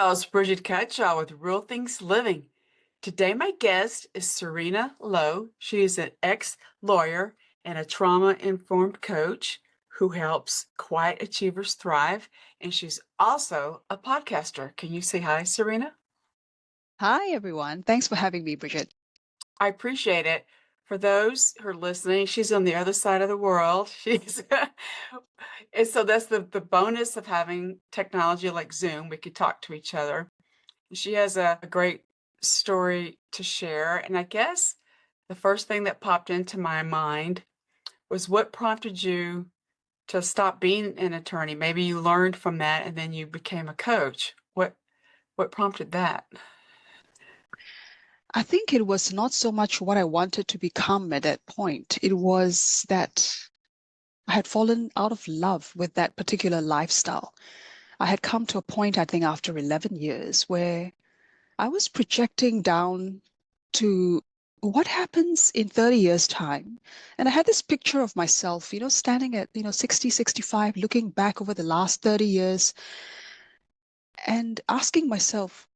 y'all. It's Brigitte Cutshall with Real Things Living. Today, my guest is Serena Low. She is an ex-lawyer and a trauma-informed coach who helps quiet achievers thrive. And she's also a podcaster. Can you say hi, Serena? Hi, everyone. Thanks for having me, Brigitte. I appreciate it. For those who are listening, she's on the other side of the world. She's and so that's the bonus of having technology like Zoom. We could talk to each other. She has a great story to share. And I guess the first thing that popped into my mind was what prompted you to stop being an attorney? Maybe you learned from that and then you became a coach. What prompted that? I think it was not so much what I wanted to become at that point. It was that I had fallen out of love with that particular lifestyle. I had come to a point, I think, after 11 years where I was projecting down to what happens in 30 years' time. And I had this picture of myself, standing at, 60, 65, looking back over the last 30 years and asking myself,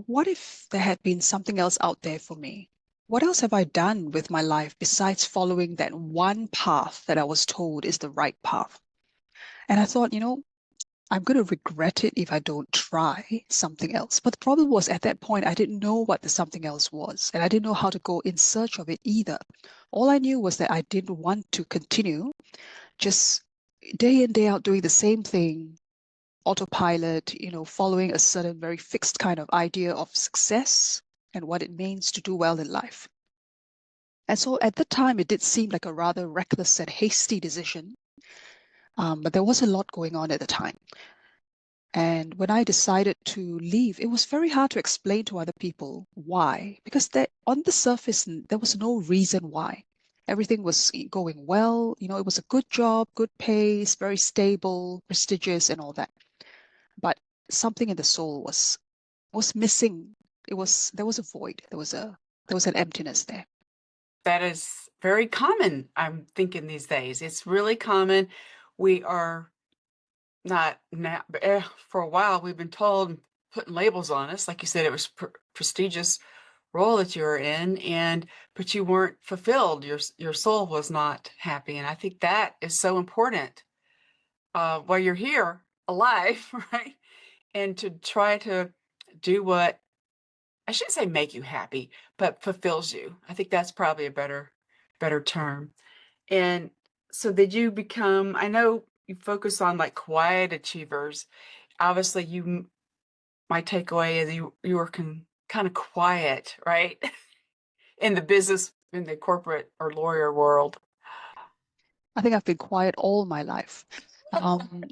what if there had been something else out there for me? What else have I done with my life besides following that one path that I was told is the right path? And I thought, I'm going to regret it if I don't try something else. But the problem was at that point, I didn't know what the something else was, and I didn't know how to go in search of it either. All I knew was that I didn't want to continue just day in, day out doing the same thing, autopilot, following a certain very fixed kind of idea of success and what it means to do well in life. And so at the time, it did seem like a rather reckless and hasty decision, but there was a lot going on at the time. And when I decided to leave, it was very hard to explain to other people why, because on the surface, there was no reason why. Everything was going well, it was a good job, good pace, very stable, prestigious, and all that. But something in the soul was missing. There was a void. There was an emptiness there. That is very common, I'm thinking these days. It's really common. We are not now, for a while, we've been told, putting labels on us. Like you said, it was prestigious role that you were in, but you weren't fulfilled. Your soul was not happy. And I think that is so important while you're here alive, right? And to try to do what, I shouldn't say make you happy, but fulfills you. I think that's probably a better term. And so did you become, I know you focus on like quiet achievers. Obviously my takeaway is you were kind of quiet, right? In the business, in the corporate or lawyer world. I think I've been quiet all my life. Um,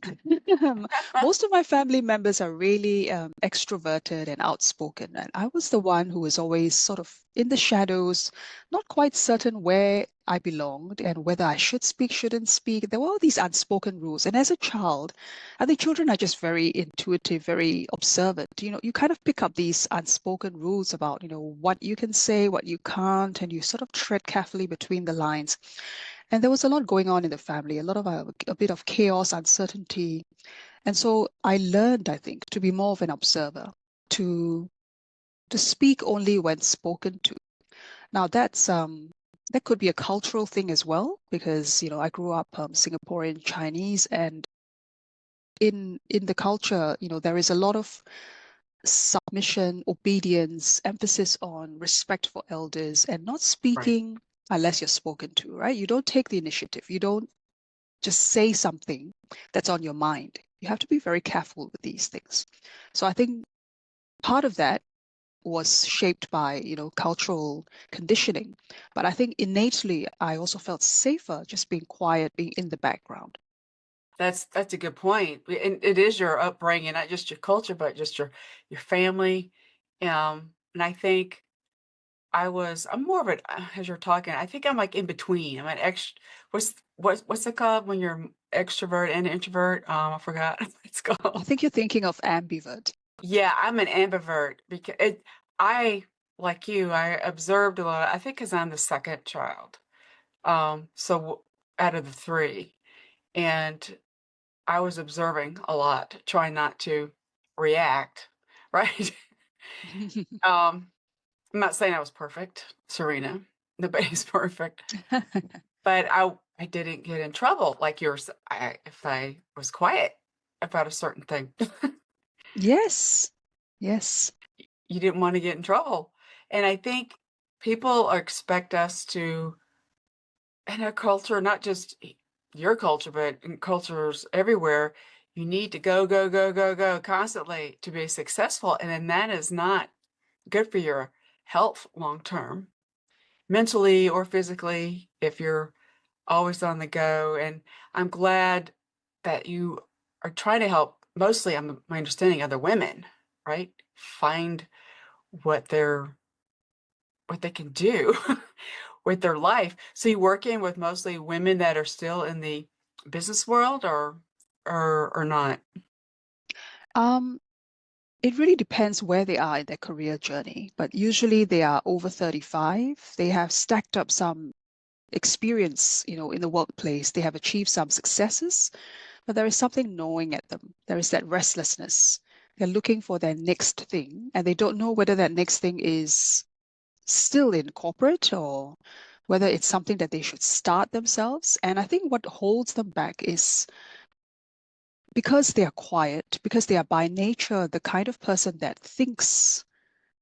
most of my family members are really extroverted and outspoken, and I was the one who was always sort of in the shadows, not quite certain where I belonged and whether I should speak, shouldn't speak. There were all these unspoken rules, and as a child, I think children are just very intuitive, very observant. You kind of pick up these unspoken rules about, what you can say, what you can't, and you sort of tread carefully between the lines. And there was a lot going on in the family, a bit of chaos, uncertainty. And so I learned, I think, to be more of an observer, to to speak only when spoken to. Now that could be a cultural thing as well, because I grew up Singaporean Chinese, and in the culture, there is a lot of submission, obedience, emphasis on respect for elders, and not Right. speaking unless you're spoken to, right? You don't take the initiative. You don't just say something that's on your mind. You have to be very careful with these things. So I think part of that was shaped by, cultural conditioning. But I think innately, I also felt safer just being quiet, being in the background. That's a good point. And it is your upbringing, not just your culture, but just your family. And I think I'm more of an as you're talking, I think I'm like in between. I'm an what's it called when you're extrovert and introvert? I forgot what it's I called. think you're thinking of ambivert. Yeah, I'm an ambivert because I like you, I observed a lot. I think because I'm the second child. So out of the three, and I was observing a lot, trying not to react. right? Um, I'm not saying I was perfect, Serena. Nobody's perfect, but I didn't get in trouble like yours. If I was quiet about a certain thing, Yes. Yes. you didn't want to get in trouble. And I think people expect us to, in a culture, not just your culture, but in cultures everywhere, you need to go, go, go, go, go constantly to be successful. And then that is not good for your health long term, mentally or physically, if you're always on the go. And I'm glad that you are trying to help mostly, my understanding, other women, right? Find what what they can do with their life. So you work in with mostly women that are still in the business world or not? Um, it really depends where they are in their career journey, but usually they are over 35. They have stacked up some experience, in the workplace. They have achieved some successes, but there is something gnawing at them. There is that restlessness. They're looking for their next thing, and they don't know whether that next thing is still in corporate or whether it's something that they should start themselves. And I think what holds them back is because they are quiet, because they are by nature the kind of person that thinks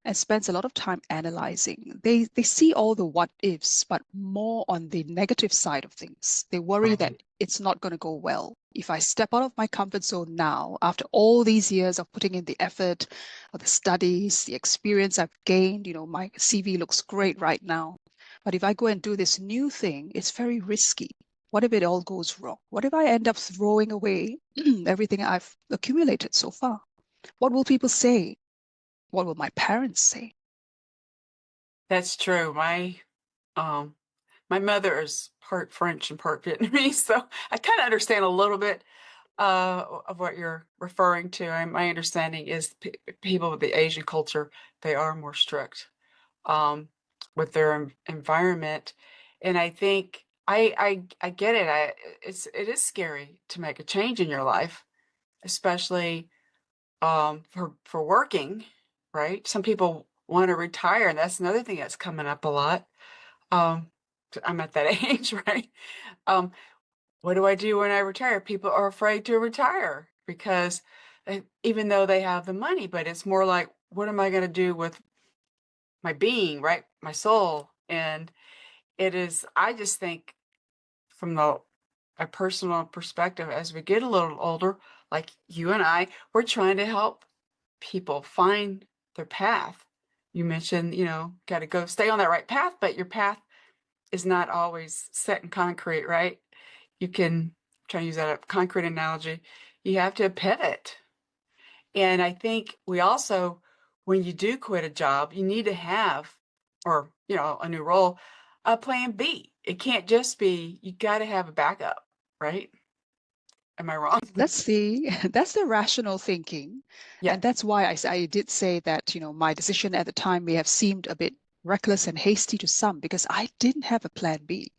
and spends a lot of time analyzing. They see all the what ifs, but more on the negative side of things. They worry that it's not going to go well. If I step out of my comfort zone now, after all these years of putting in the effort, or the studies, the experience I've gained, my CV looks great right now. But if I go and do this new thing, it's very risky. What if it all goes wrong? What if I end up throwing away everything I've accumulated so far? What will people say? What will my parents say? That's true. Um my mother is part French and part Vietnamese, so I kind of understand a little bit of what you're referring to. My understanding is people with the Asian culture, they are more strict with their environment, and I think I get it. It is scary to make a change in your life, especially for working, right? Some people want to retire, and that's another thing that's coming up a lot. Um, I'm at that age, right? Um, what do I do when I retire? People are afraid to retire because even though they have the money, but it's more like, what am I going to do with my being, right? My soul. And I just think from a personal perspective, as we get a little older, like you and we're trying to help people find their path. You mentioned, got to go stay on that right path, but your path is not always set in concrete, right? You can try to use that concrete analogy. You have to pivot. And I think we also, when you do quit a job, you need to have, or, a new role, a plan B. It can't just be, you got to have a backup, right? Am I wrong? That's the that's the rational thinking, Yeah. and that's why I did say that my decision at the time may have seemed a bit reckless and hasty to some because I didn't have a plan B.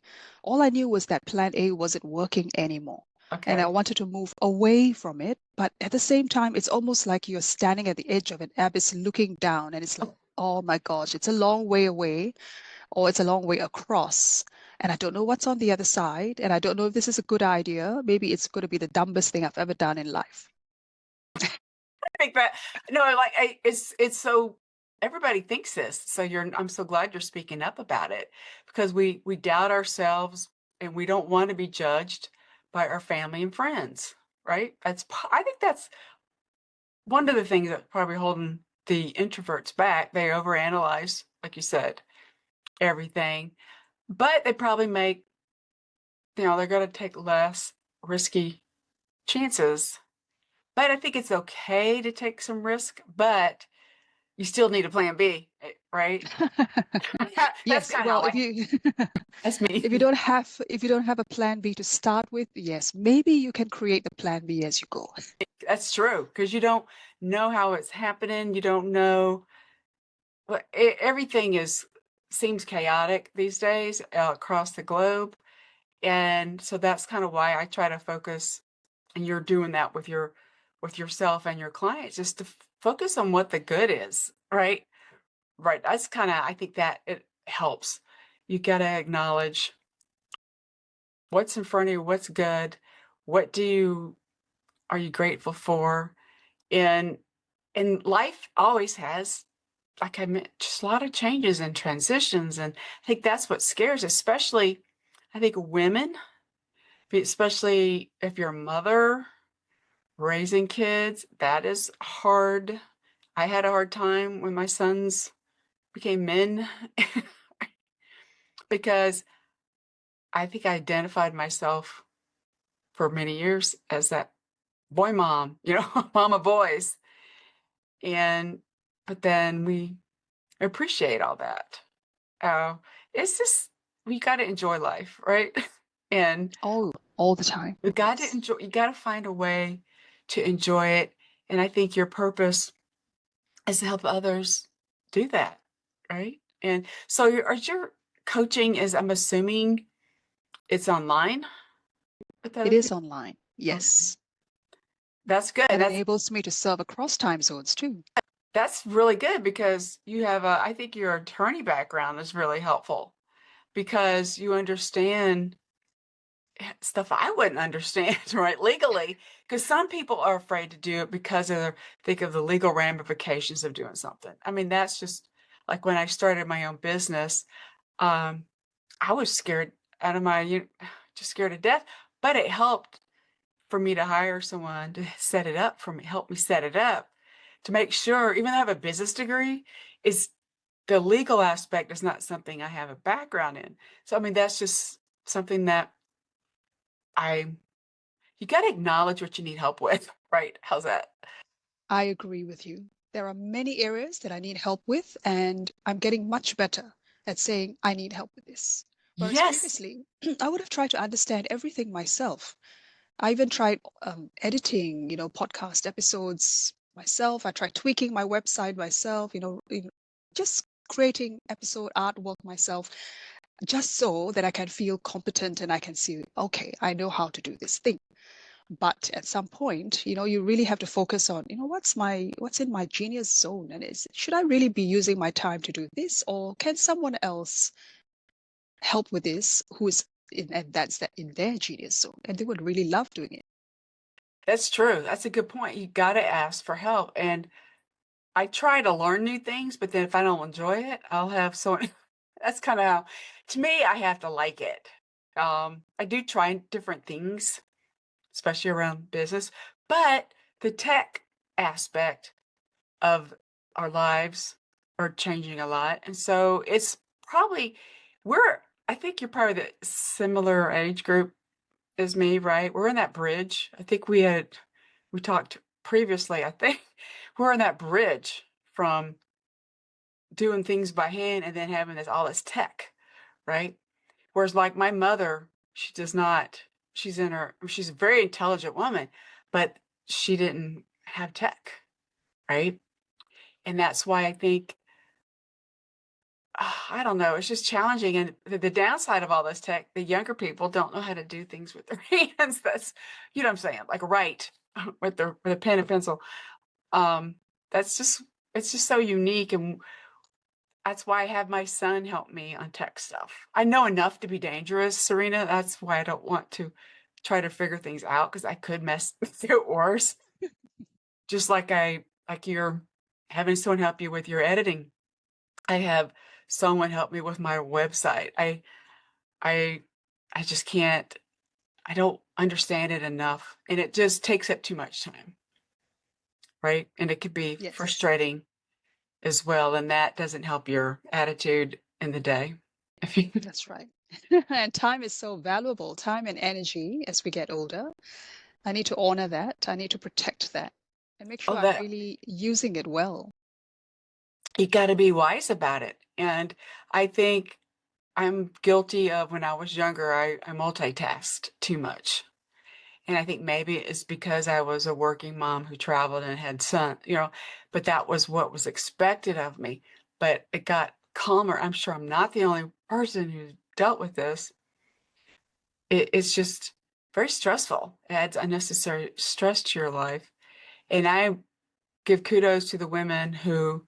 All I knew was that plan A wasn't working anymore, and I Okay. wanted to move away from it. But at the same time, it's almost like you're standing at the edge of an abyss looking down, and it's like, oh my gosh, it's a long way away or it's a long way across. And I don't know what's on the other side. And I don't know if this is a good idea. Maybe it's going to be the dumbest thing I've ever done in life. I think that, no, it's so, everybody thinks this. So I'm so glad you're speaking up about it because we doubt ourselves and we don't want to be judged by our family and friends, right? I think that's one of the things that's probably holding the introverts back. They overanalyze, like you said, everything, but they probably make, they're going to take less risky chances. But I think it's okay to take some risk, but you still need a plan B, right? That's Yes, kind of well, how if you that's me. if you don't have a plan B to start with, yes, maybe you can create the plan B as you go. That's true because you don't know how it's happening. You don't know what everything seems chaotic these days across the globe. And so that's kind of why I try to focus, and you're doing that with yourself and your clients, just to focus on what the good is, right? Right. That's kind of, I think that it helps. You got to acknowledge what's in front of you, what's good, what are you grateful for? And life always has, like I meant, just a lot of changes and transitions. And I think that's what scares, especially, I think women, especially if you're a mother raising kids, that is hard. I had a hard time when my sons became men because I think I identified myself for many years as that boy mom, mom of boys. And, but then we appreciate all that. Uh, it's just, we got to enjoy life, right? And All the time. we got to Yes. enjoy, you got to find a way to enjoy it. And I think your purpose is to help others do that, right? And so your coaching is, I'm assuming it's online with It other is people? online. Okay. Yes. That's good. That enables me to serve across time zones too. That's really good because you have a, I think your attorney background is really helpful because you understand stuff I wouldn't understand, right, legally, because some people are afraid to do it because of think of the legal ramifications of doing something. I mean, that's just like when I started my own business, um, I was scared out of just scared to death, but it helped for me to hire someone to set it up for me, help me set it up to make sure, even though I have a business degree, is the legal aspect is not something I have a background in. So, I mean, that's just something that I you got to acknowledge what you need help with, right? How's that? I agree with you. There are many areas that I need help with, and I'm getting much better at saying I need help with this. Whereas Yes, previously, I would have tried to understand everything myself. I even tried editing, podcast episodes myself. I tried tweaking my website myself, just creating episode artwork myself, just so that I can feel competent and I can see, okay, I know how to do this thing. But at some point, you really have to focus on, what's in my genius zone, and should I really be using my time to do this, or can someone else help with this who is and that's that in their genius zone, and they would really love doing it. that's true. That's a good point. You got to ask for help. And I try to learn new things, but then if I don't enjoy it, I'll have someone. That's kind of how, to me, I have to like it. I do try different things, especially around business, but the tech aspect of our lives are changing a lot. And so it's probably, I think you're probably the similar age group as me, right? We're in that bridge. I think we talked previously, I think we're in that bridge from doing things by hand and then having all this tech, right? Whereas like my mother, she does not, she's a very intelligent woman, but she didn't have tech, right? And that's why I think, I don't know, it's just challenging. And the downside of all this tech, the younger people don't know how to do things with their hands. That's, you know what I'm saying? Like write with a pen and pencil. Um, that's just, it's just so unique. And that's why I have my son help me on tech stuff. I know enough to be dangerous, Serena. That's why I don't want to try to figure things out because I could mess it worse. Just like you're having someone help you with your editing. I have someone help me with my website. I I just can't, I don't understand it enough. And it just takes up too much time, right? And it could be Yes, frustrating as well. And that doesn't help your attitude in the day. If you that's right. And time is so valuable, time and energy as we get older. I need to honor that. I need to protect that and make oh sure I'm that really using it well. you got to be wise about it. And I think I'm guilty of when I was younger, I multitasked too much. And I think maybe it's because I was a working mom who traveled and had son, but that was what was expected of me. But it got calmer. I'm sure I'm not the only person who dealt with this. It's just very stressful. It adds unnecessary stress to your life. And give kudos to the women who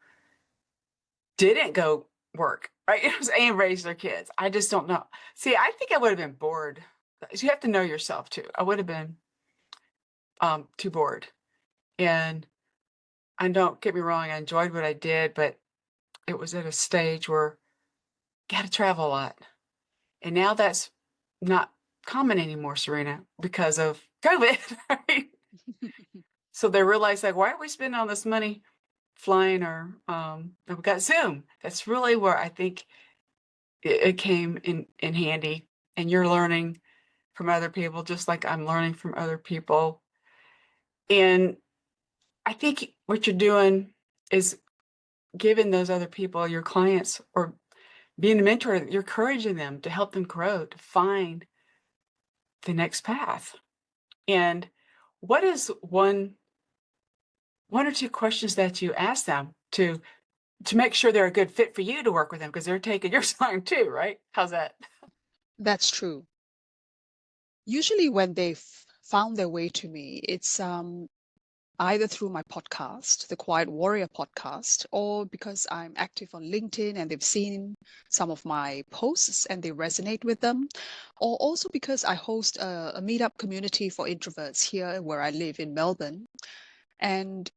didn't go work, right? And raise their kids. I just don't know. See, I think I would have been bored. You have to know yourself too. I would have been too bored. And I don't get me wrong, I enjoyed what I did, but it was at a stage where you got to travel a lot. And now that's not common anymore, Serena, because of COVID, right? So they realize like, why are we spending all this money flying or we've got Zoom. That's really where I think it came in handy. And you're learning from other people, just like I'm learning from other people. And I think what you're doing is giving those other people, your clients, or being a mentor, you're encouraging them to help them grow, to find the next path. And what is one or two questions that you ask them to make sure they're a good fit for you to work with them because they're taking your time too, right? How's that? That's true. Usually when they've found their way to me, it's either through my podcast, the Quiet Warrior podcast, or because I'm active on LinkedIn and they've seen some of my posts and they resonate with them, or also because I host a meetup community for introverts here where I live in Melbourne. And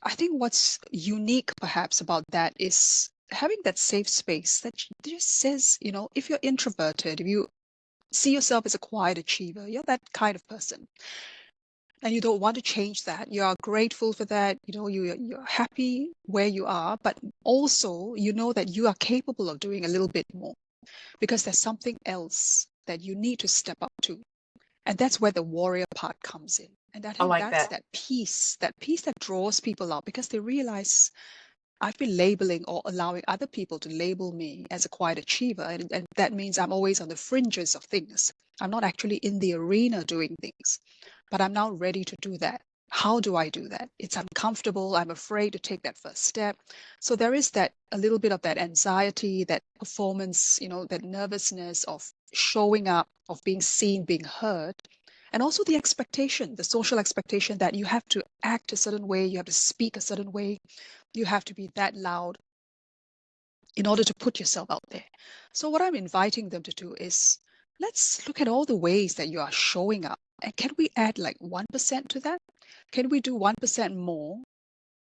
I think what's unique perhaps about that is having that safe space that just says, if you're introverted, if you see yourself as a quiet achiever, you're that kind of person and you don't want to change that, you are grateful for that, you're happy where you are, but also you know that you are capable of doing a little bit more because there's something else that you need to step up to. And that's where the warrior part comes in. And I I think like that's that. that peace that draws people out because they realize I've been labeling or allowing other people to label me as a quiet achiever. And that means I'm always on the fringes of things. I'm not actually in the arena doing things, but I'm now ready to do that. How do I do that? It's uncomfortable. I'm afraid to take that first step. So there is that a little bit of that anxiety, that performance, that nervousness of showing up, of being seen, being heard. And also the expectation, the social expectation that you have to act a certain way, you have to speak a certain way, you have to be that loud in order to put yourself out there. So, what I'm inviting them to do is let's look at all the ways that you are showing up. And can we add like 1% to that? Can we do 1% more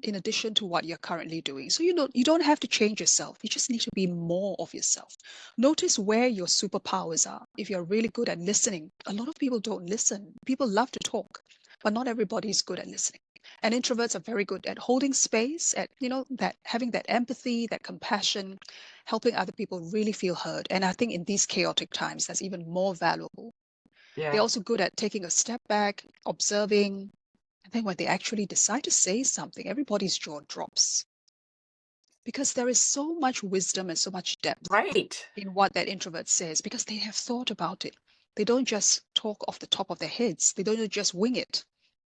in addition to what you're currently doing? So you don't have to change yourself. You just need to be more of yourself. Notice where your superpowers are. If you're really good at listening, a lot of people don't listen. People love to talk, but not everybody is good at listening. And introverts are very good at holding space, at that having that empathy, that compassion, helping other people really feel heard. And I think in these chaotic times, that's even more valuable. They're Yeah. also good at taking a step back, observing, and then when they actually decide to say something, everybody's jaw drops because there is so much wisdom and so much depth Right. in what that introvert says because they have thought about it. They don't just talk off the top of their heads. They don't just wing it.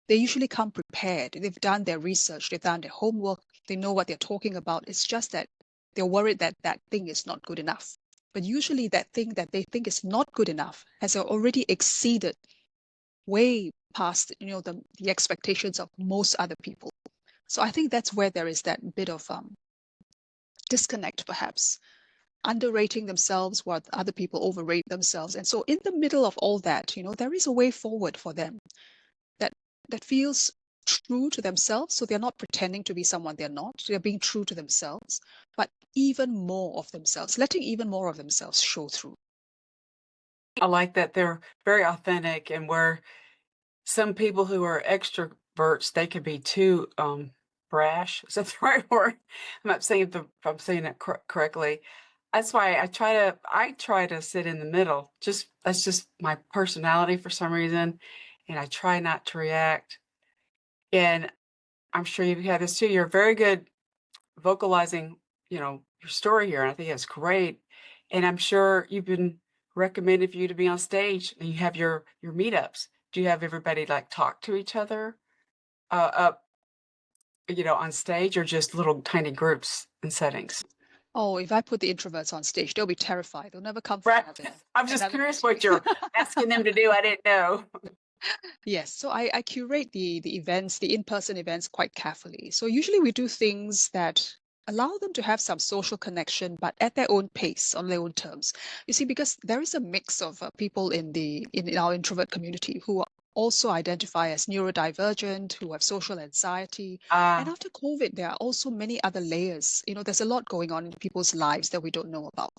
They usually come prepared. They've done their research. They've done their homework. They know what they're talking about. It's just that they're worried that that thing is not good enough. But usually that thing that they think is not good enough has already exceeded way past the expectations of most other people. So I think that's where there is that bit of disconnect, perhaps, underrating themselves while other people overrate themselves. And so in the middle of all that, there is a way forward for them that that feels true to themselves. So they're not pretending to be someone they're not. They're being true to themselves, but even more of themselves, letting even more of themselves show through. I like that they're very authentic and where some people who are extroverts, they can be too brash. Is that the right word? I'm not saying if I'm saying it correctly. That's why I try to sit in the middle. Just that's just my personality for some reason, and I try not to react. And I'm sure you've had this too. You're very good vocalizing, your story here, and I think that's great. And I'm sure you've been recommended for you to be on stage, and you have your meetups. Do you have everybody like talk to each other up, on stage, or just little tiny groups and settings? Oh, if I put the introverts on stage, they'll be terrified. They'll never come Right. for I'm just another curious meeting. what you're asking them to do. I didn't know. Yes, so I curate the events, the in-person events quite carefully. So usually we do things that allow them to have some social connection, but at their own pace, on their own terms. You see, because there is a mix of people in our introvert community who also identify as neurodivergent, who have social anxiety. And Uh, after COVID, there are also many other layers. You know, there's a lot going on in people's lives that we don't know about.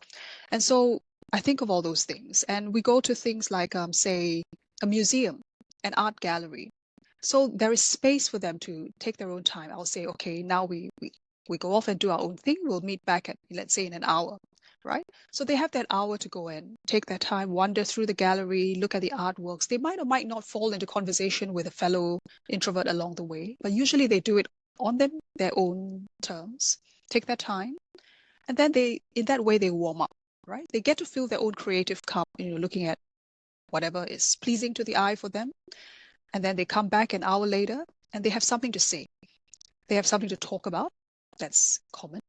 And so I think of all those things, and we go to things like, say, a museum, an art gallery. So there is space for them to take their own time. I'll say, okay, now we go off and do our own thing. We'll meet back at, let's say, in an hour, right? So they have that hour to go and take their time, wander through the gallery, look at the artworks. They might or might not fall into conversation with a fellow introvert along the way, but usually they do it on their own terms, take their time, and then in that way, they warm up, right? They get to feel their own creative cup, looking at whatever is pleasing to the eye for them. And then they come back an hour later and they have something to say. They have something to talk about. That's common.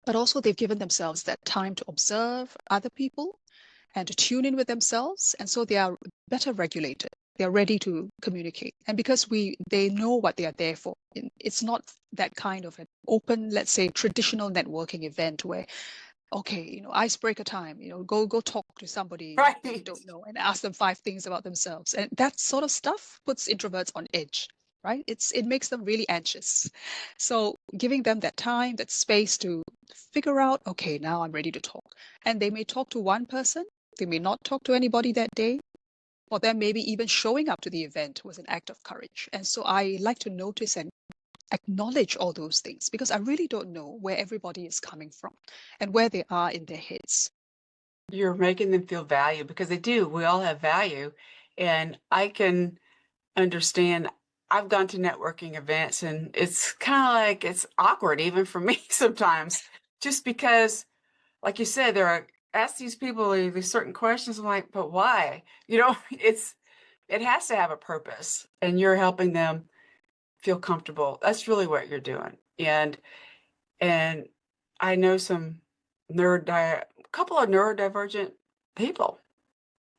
But also, they've given themselves that time to observe other people and to tune in with themselves. And so they are better regulated. They're ready to communicate. And because they know what they are there for. It's not that kind of an open, let's say, traditional networking event where, okay, icebreaker time, go talk to somebody that you right. don't know and ask them 5 things about themselves. And that sort of stuff puts introverts on edge, right? It makes them really anxious. So giving them that time, that space to figure out, okay, now I'm ready to talk. And they may talk to one person, they may not talk to anybody that day, or then maybe even showing up to the event was an act of courage. And so I like to notice and acknowledge all those things because I really don't know where everybody is coming from and where they are in their heads. You're making them feel valued because they do. We all have value. And I can understand. I've gone to networking events and it's kind of like it's awkward even for me sometimes, just because, like you said, there are ask these people these certain questions. I'm like, but why? It has to have a purpose, and you're helping them feel comfortable. That's really what you're doing. And I know some a couple of neurodivergent people,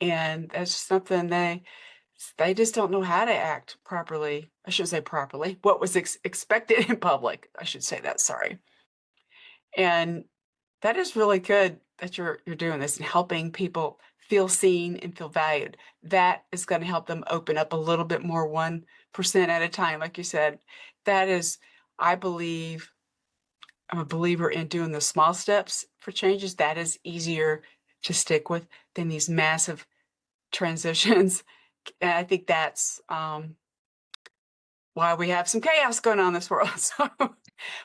and that's something they just don't know how to act properly. I shouldn't say properly. What was expected in public? I should say that. Sorry. And that is really good that you're doing this and helping people feel seen and feel valued. That is going to help them open up a little bit more, 1% at a time, like you said. That is, I believe, I'm a believer in doing the small steps for changes. That is easier to stick with than these massive transitions. And I think that's why we have some chaos going on in this world. So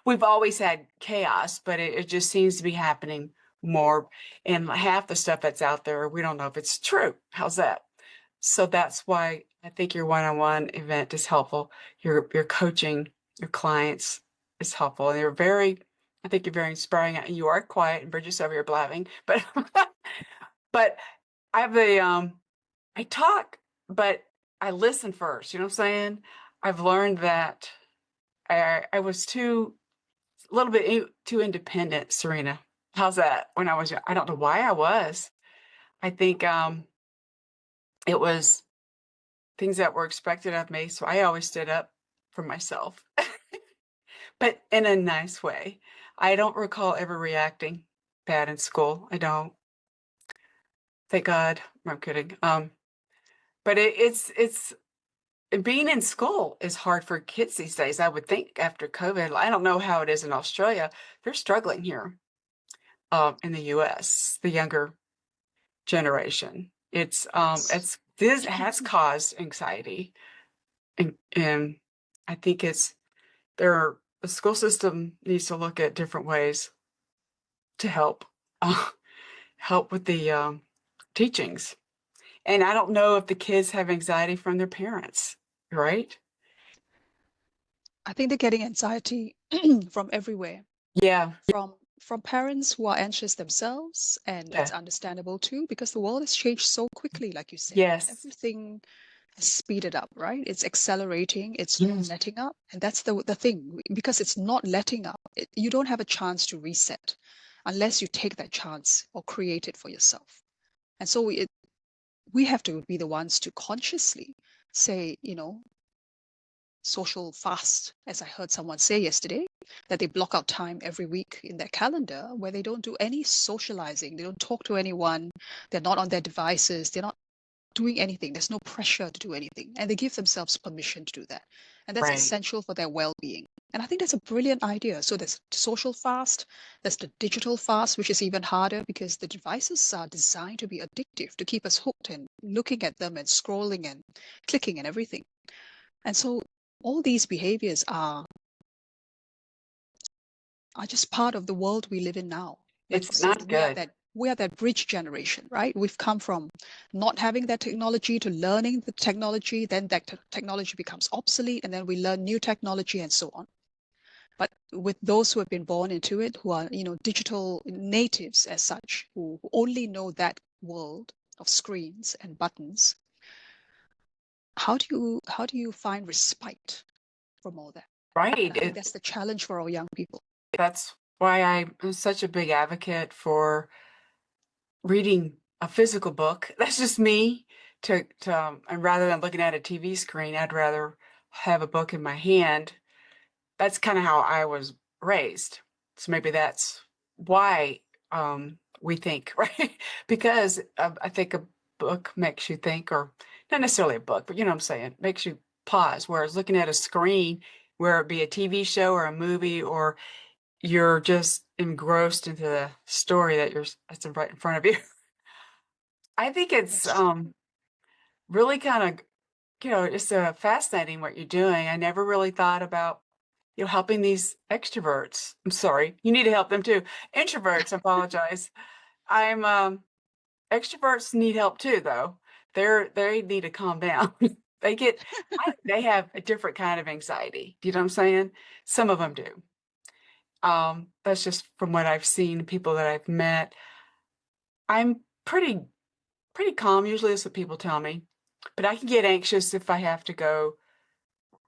we've always had chaos, but it just seems to be happening more. And half the stuff that's out there, we don't know if it's true. How's that? So that's why I think your one-on-one event is helpful. Your coaching your clients is helpful. And I think you're very inspiring. You are quiet and Bridget's over here blabbing, but but I have I talk, but I listen first. You know what I'm saying? I've learned that I was a little bit too independent, Serena. How's that? When I was young, I don't know why I was. I think it was things that were expected of me, so I always stood up for myself, but in a nice way. I don't recall ever reacting bad in school. I don't. Thank God. I'm kidding. But it's being in school is hard for kids these days. I would think after COVID. I don't know how it is in Australia. They're struggling here in the U.S. The younger generation. Yes. This has caused anxiety, and I think the school system needs to look at different ways to uh, help with the teachings. And I don't know if the kids have anxiety from their parents, right? I think they're getting anxiety from everywhere, Yeah. from parents who are anxious themselves, and Yeah. that's understandable too, because the world has changed so quickly, like you said. Yes. Everything has speeded up, right? It's accelerating, it's not Yes. letting up. And that's the thing, because it's not letting up. You don't have a chance to reset unless you take that chance or create it for yourself. And so we have to be the ones to consciously say, social fast, as I heard someone say yesterday, that they block out time every week in their calendar where they don't do any socializing. They don't talk to anyone. They're not on their devices. They're not doing anything. There's no pressure to do anything. And they give themselves permission to do that. And that's Right. essential for their well-being. And I think that's a brilliant idea. So there's social fast, there's the digital fast, which is even harder because the devices are designed to be addictive, to keep us hooked and looking at them and scrolling and clicking and everything. And so all these behaviors are just part of the world we live in now. Like you It's said, not good. we are that bridge generation, right? We've come from not having that technology to learning the technology, then that technology becomes obsolete, and then we learn new technology and so on. But with those who have been born into it, who are, digital natives as such, who only know that world of screens and buttons, how do you find respite from all that? Right. And I think that's the challenge for our young people. That's why I'm such a big advocate for reading a physical book. That's just me. And rather than looking at a TV screen, I'd rather have a book in my hand. That's kind of how I was raised. So maybe that's why we think, right? Because I think a book makes you think, or not necessarily a book, but you know what I'm saying, makes you pause. Whereas looking at a screen, where it be a TV show or a movie, or you're just engrossed into the story that's right in front of you. I think it's That's really kind of, it's fascinating what you're doing. I never really thought about, helping these extroverts. I'm sorry, you need to help them too. Introverts, I apologize. I'm extroverts need help too, though. They need to calm down. They have a different kind of anxiety. Do you know what I'm saying? Some of them do. That's just from what I've seen, people that I've met. I'm pretty calm. Usually that's what people tell me. But I can get anxious if I have to go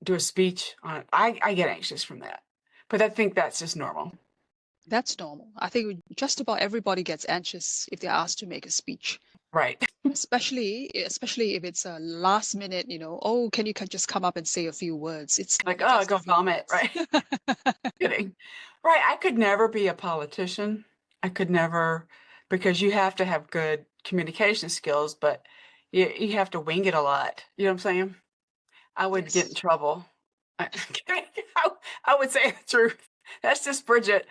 do a speech on it. I get anxious from that. But I think that's just normal. that's normal. I think just about everybody gets anxious if they're asked to make a speech, Right. especially if it's a last minute, oh, can you just come up and say a few words? It's Like, never oh, just a go few vomit, words. right? Kidding. Right. I could never be a politician. I could never, because you have to have good communication skills, but you have to wing it a lot. You know what I'm saying? I would get in Yes. trouble. I, I I would say the truth. That's just Bridget.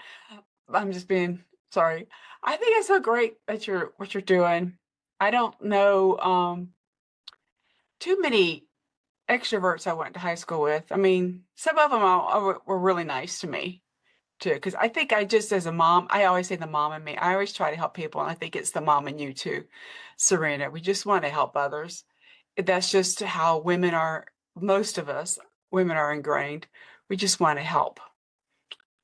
I'm just being sorry. I think it's so great that you're what you're doing. I don't know too many extroverts I went to high school with. I mean, some of them were really nice to me too, because I think I just as a mom, I always say the mom in me. I always try to help people, and I think it's the mom in you too, Serena. We just want to help others. That's just how women are. Most of us women are ingrained. We just want to help,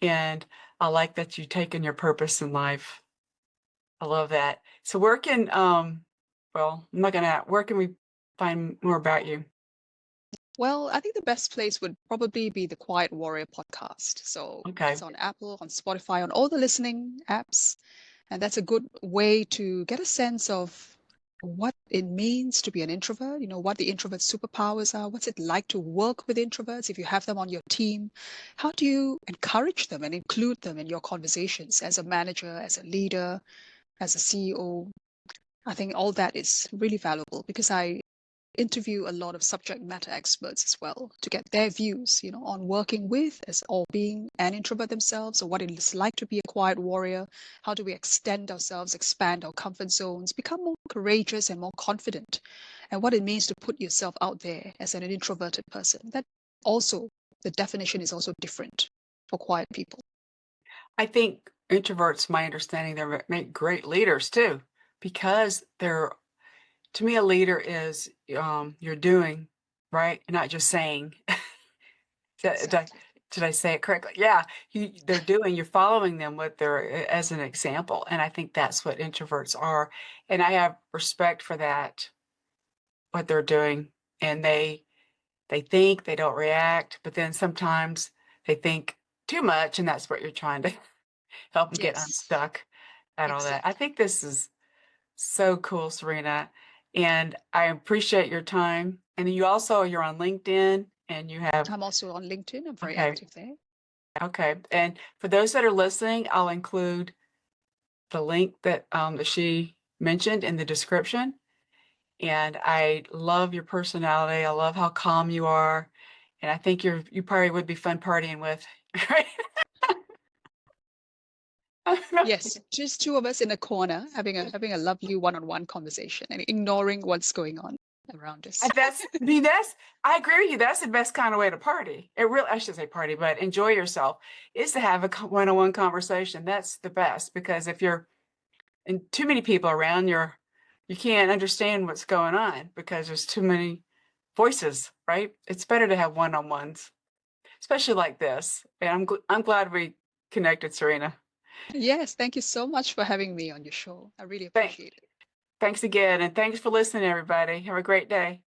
and I like that you've taken your purpose in life. I love that. So well, I'm not gonna, where can we find more about you? Well, I think the best place would probably be the Quiet Warrior podcast. So Okay. it's on Apple, on Spotify, on all the listening apps. And that's a good way to get a sense of what it means to be an introvert, what the introvert superpowers are, what's it like to work with introverts if you have them on your team. How do you encourage them and include them in your conversations as a manager, as a leader, as a CEO? I think all that is really valuable because I interview a lot of subject matter experts as well to get their views, on working with as or being an introvert themselves, or what it is like to be a quiet warrior. How do we extend ourselves, expand our comfort zones, become more courageous and more confident, and what it means to put yourself out there as an introverted person. That also, the definition is also different for quiet people. I think introverts, my understanding, they make great leaders too, because to me, a leader is you're doing, right? You're not just saying. Did I, Exactly. did I say it correctly? Yeah, they're doing. You're following them with as an example, and I think that's what introverts are. And I have respect for that, what they're doing, and they think they don't react, but then sometimes they think too much, and that's what you're trying to help them get Yes, unstuck at all that. I exactly. think this is so cool, Serena, and I appreciate your time. And then you're on LinkedIn and you have, I'm also on LinkedIn. I'm very okay, active there. okay. And for those that are listening, I'll include the link that she mentioned in the description. And I love your personality. I love how calm you are. And I think you probably would be fun partying with, right? Yes, just two of us in a corner having a lovely one-on-one conversation and ignoring what's going on around us. And I mean, I agree with you. That's the best kind of way to party. I should say party, but enjoy yourself is to have a one-on-one conversation. That's the best because if you're and too many people around, you can't understand what's going on because there's too many voices, right? It's better to have one-on-ones, especially like this. And I'm glad we connected, Serena. Yes, thank you so much for having me on your show. I really Thank, appreciate it. thanks again, and thanks for listening, everybody. Have a great day.